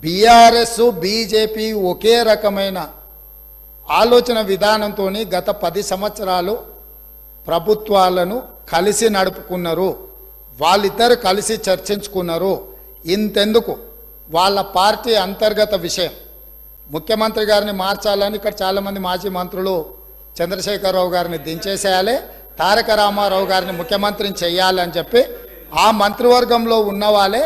BRS BJP ఒకే రకమైన ఆలోచన విధానంతో గత 10 సంవత్సరాలు ప్రభుత్వాలను కలిసి నడుపుకున్నారు. వాళ్ళిద్దరు కలిసి చర్చించుకున్నారు. ఇంతెందుకు వాళ్ళ పార్టీ అంతర్గత విషయం ముఖ్యమంత్రి గారిని మార్చాలని ఇక్కడ చాలామంది మాజీ మంత్రులు చంద్రశేఖరరావు గారిని దించేసేయాలి, తారక రామారావు గారిని ముఖ్యమంత్రిని చేయాలని చెప్పి ఆ మంత్రివర్గంలో ఉన్న వాళ్ళే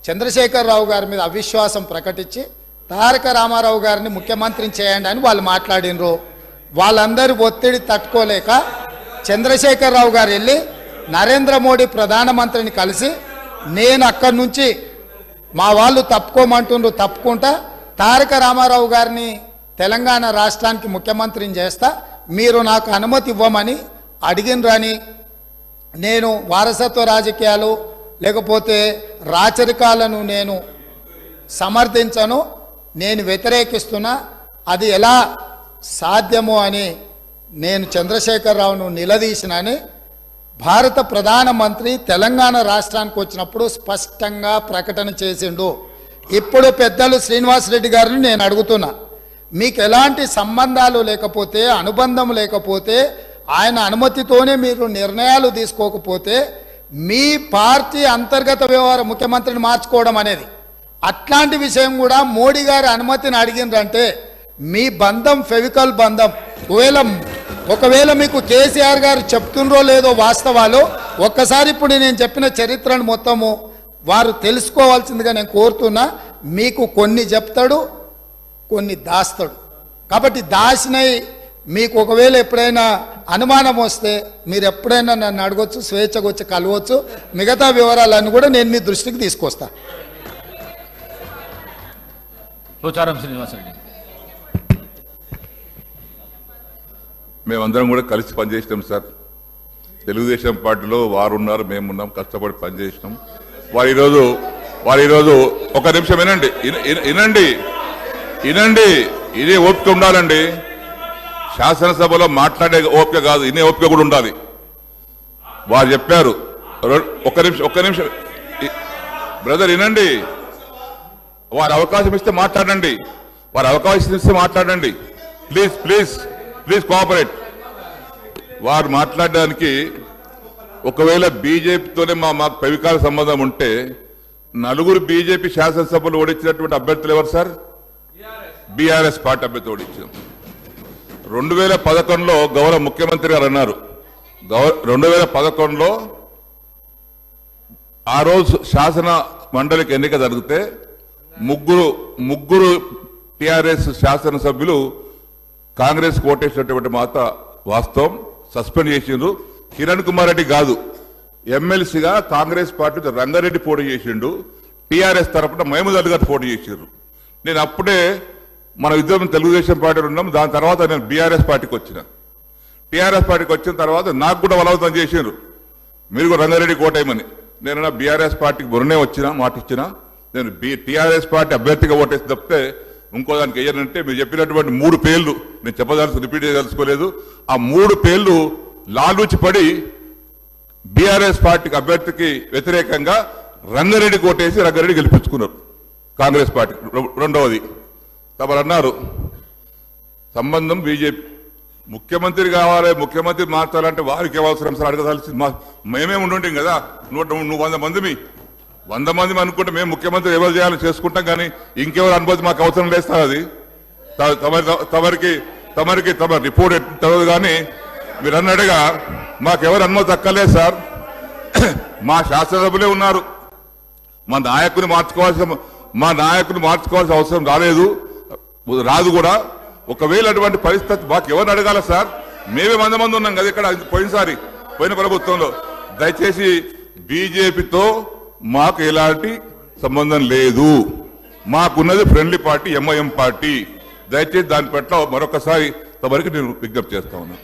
చంద్రశేఖరరావు గారి మీద అవిశ్వాసం ప్రకటించి తారక రామారావు గారిని ముఖ్యమంత్రిని చేయండి అని వాళ్ళు మాట్లాడినరు. వాళ్ళందరూ ఒత్తిడి తట్టుకోలేక చంద్రశేఖరరావు గారు వెళ్ళి నరేంద్ర మోడీ ప్రధానమంత్రిని కలిసి నేను అక్కడి నుంచి మా వాళ్ళు తప్పుకోమంటుండ్రు, తప్పుకుంటా తారక రామారావు గారిని తెలంగాణ రాష్ట్రానికి ముఖ్యమంత్రిని చేస్తా, మీరు నాకు అనుమతి ఇవ్వమని అడిగినరని, నేను వారసత్వ రాజకీయాలు లేకపోతే రాచరికాలను నేను సమర్థించను, నేను వ్యతిరేకిస్తున్నా, అది ఎలా సాధ్యమో అని నేను చంద్రశేఖరరావును నిలదీసినని భారత ప్రధానమంత్రి తెలంగాణ రాష్ట్రానికి వచ్చినప్పుడు స్పష్టంగా ప్రకటన చేసిండు. ఇప్పుడు పెద్దలు శ్రీనివాస్ రెడ్డి గారిని నేను అడుగుతున్నా, మీకు ఎలాంటి సంబంధాలు లేకపోతే అనుబంధం లేకపోతే ఆయన అనుమతితోనే మీరు నిర్ణయాలు తీసుకోకపోతే మీ పార్టీ అంతర్గత వ్యవహారం ముఖ్యమంత్రిని మార్చుకోవడం అనేది అట్లాంటి విషయం కూడా మోడీ గారి అనుమతిని అడిగిందంటే మీ బంధం ఫెవికల్ బంధం. ఒకవేళ మీకు కేసీఆర్ గారు చెప్తుండ్రో లేదో వాస్తవాలు ఒక్కసారి ఇప్పుడు నేను చెప్పిన చరిత్రను మొత్తము వారు తెలుసుకోవాల్సిందిగా నేను కోరుతున్నా. మీకు కొన్ని చెప్తాడు, కొన్ని దాస్తాడు. కాబట్టి దాసినై మీకు ఒకవేళ ఎప్పుడైనా అనుమానం వస్తే మీరు ఎప్పుడైనా నన్ను అడగొచ్చు, స్వేచ్ఛగా వచ్చి కలవచ్చు. మిగతా వివరాలన్నీ కూడా నేను మీ దృష్టికి తీసుకొస్తా. పోచారం శ్రీనివాసరెడ్డి. మేమందరం కూడా కలిసి పనిచేసినాం సార్. తెలుగుదేశం పార్టీలో వారు ఉన్నారు, మేమున్నాం, కష్టపడి పనిచేసినాం. వారు ఈరోజు ఒక నిమిషం వినండి, ఇదే ఓపిక ఉండాలండి. శాసనసభలో మాట్లాడే ఓపిక కాదు, ఇనే ఓపిక కూడా ఉండాలి. వారు చెప్పారు. ఒక్క నిమిషం బ్రదర్ వినండి. వారు అవకాశం ఇస్తే మాట్లాడండి, ప్లీజ్ కోఆపరేట్. వారు మాట్లాడడానికి ఒకవేళ బీజేపీతోనే మాకు పవికాల సంబంధం ఉంటే 4 బీజేపీ శాసనసభలు ఓడించినటువంటి అభ్యర్థులు ఎవరు సార్? బీఆర్ఎస్ పార్టీ అభ్యర్థి ఓడించాం. 2011లో గౌరవ ముఖ్యమంత్రి గారు అన్నారు, 2011లో ఆ రోజు శాసన మండలికి ఎన్నిక జరిగితే ముగ్గురు టిఆర్ఎస్ శాసనసభ్యులు కాంగ్రెస్ ఓటేసినటువంటి మాట వాస్తవం. సస్పెండ్ చేసిండ్రు. కిరణ్ కుమార్ రెడ్డి కాదు, ఎమ్మెల్సీగా కాంగ్రెస్ పార్టీ రంగారెడ్డి పోటీ చేసిండు, టిఆర్ఎస్ తరఫున మహమూద్ అలీ గారు పోటీ చేసిండ్రు. నేను అప్పుడే మన ఇద్దరం తెలుగుదేశం పార్టీలో ఉన్నాం. దాని తర్వాత నేను బీఆర్ఎస్ పార్టీకి వచ్చిన. టీఆర్ఎస్ పార్టీకి వచ్చిన తర్వాత నాకు కూడా బలవంతం చేసిండ్రు, మీరు కూడా రంగారెడ్డి కోటేయమని. నేను బీఆర్ఎస్ పార్టీకి మొన్నే వచ్చిన మాట ఇచ్చిన. నేను టీఆర్ఎస్ పార్టీ అభ్యర్థిగా ఓటేసి తప్పితే ఇంకో దానికి వేయనంటే మీరు చెప్పినటువంటి 3 పేర్లు నేను రిపీట్ చేయదలుచుకోలేదు. ఆ 3 పేర్లు లాలూచి పడి బీఆర్ఎస్ పార్టీకి అభ్యర్థికి వ్యతిరేకంగా రంగారెడ్డి కోటేసి రంగారెడ్డి గెలిపించుకున్నారు కాంగ్రెస్ పార్టీ. రెండవది తమరు అన్నారు సంబంధం బీజేపీ, ముఖ్యమంత్రి కావాలి, ముఖ్యమంత్రి మార్చాలంటే వారికి అవసరం సార్ అడగదాల్సి మేమే ఉండుంటాం కదా. నువ్వు 100 మంది అనుకుంటే మేము ముఖ్యమంత్రి ఎవరు చేయాలని చేసుకుంటాం, కానీ ఇంకెవరు అనుమతి మాకు అవసరం లేదు సార్. అది తమరికి రిపోర్ట్ తెలియదు, కానీ మీరు అన్నట్టుగా మాకెవరు అనుమతి అక్కర్లేదు సార్. మా శాసనసభ్యులే ఉన్నారు, మా నాయకుని మార్చుకోవాల్సిన అవసరం రాదు కూడా. ఒకవేళ అటువంటి పరిస్థితి మాకు ఎవరిని అడగాల సార్? మేమే 100 మంది ఉన్నాం కదా ఇక్కడ పోయిన ప్రభుత్వంలో. దయచేసి బీజేపీతో మాకు ఎలాంటి సంబంధం లేదు. మాకున్నది ఫ్రెండ్లీ పార్టీ ఎంఐఎం పార్టీ. దయచేసి దాని పట్ల మరొకసారి తమరికి నేను విజ్ఞప్తి చేస్తా ఉన్నాను.